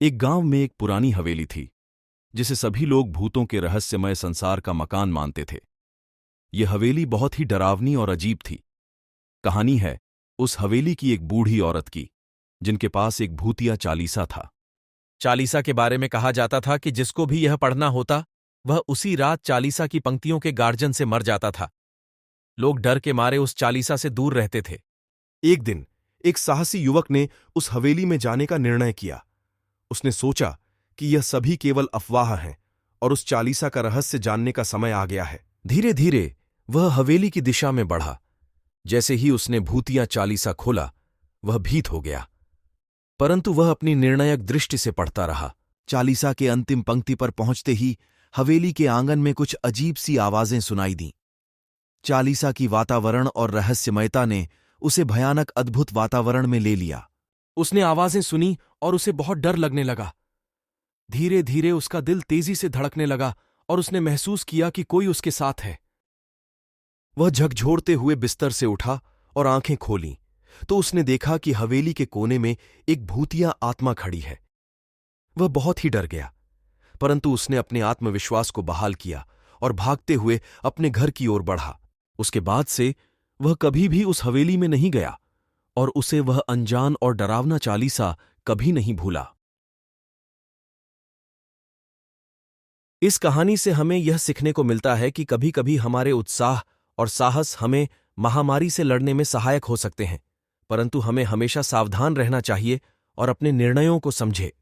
एक गांव में एक पुरानी हवेली थी जिसे सभी लोग भूतों के रहस्यमय संसार का मकान मानते थे। यह हवेली बहुत ही डरावनी और अजीब थी। कहानी है उस हवेली की एक बूढ़ी औरत की जिनके पास एक भूतिया चालीसा था। चालीसा के बारे में कहा जाता था कि जिसको भी यह पढ़ना होता वह उसी रात चालीसा की पंक्तियों के गार्जन से मर जाता था। लोग डर के मारे उस चालीसा से दूर रहते थे। एक दिन एक साहसी युवक ने उस हवेली में जाने का निर्णय किया। उसने सोचा कि यह सभी केवल अफवाह हैं और उस चालीसा का रहस्य जानने का समय आ गया है। धीरे धीरे वह हवेली की दिशा में बढ़ा। जैसे ही उसने भूतिया चालीसा खोला वह भीत हो गया, परंतु वह अपनी निर्णायक दृष्टि से पढ़ता रहा। चालीसा के अंतिम पंक्ति पर पहुंचते ही हवेली के आंगन में कुछ अजीब सी आवाजें सुनाई दीं। चालीसा की वातावरण और रहस्यमयता ने उसे भयानक अद्भुत वातावरण में ले लिया। उसने आवाजें सुनी और उसे बहुत डर लगने लगा। धीरे धीरे उसका दिल तेजी से धड़कने लगा और उसने महसूस किया कि कोई उसके साथ है। वह झकझोरते हुए बिस्तर से उठा और आंखें खोलीं तो उसने देखा कि हवेली के कोने में एक भूतिया आत्मा खड़ी है। वह बहुत ही डर गया, परंतु उसने अपने आत्मविश्वास को बहाल किया और भागते हुए अपने घर की ओर बढ़ा। उसके बाद से वह कभी भी उस हवेली में नहीं गया और उसे वह अनजान और डरावना चालीसा कभी नहीं भूला। इस कहानी से हमें यह सीखने को मिलता है कि कभी कभी हमारे उत्साह और साहस हमें महामारी से लड़ने में सहायक हो सकते हैं, परंतु हमें हमेशा सावधान रहना चाहिए और अपने निर्णयों को समझे।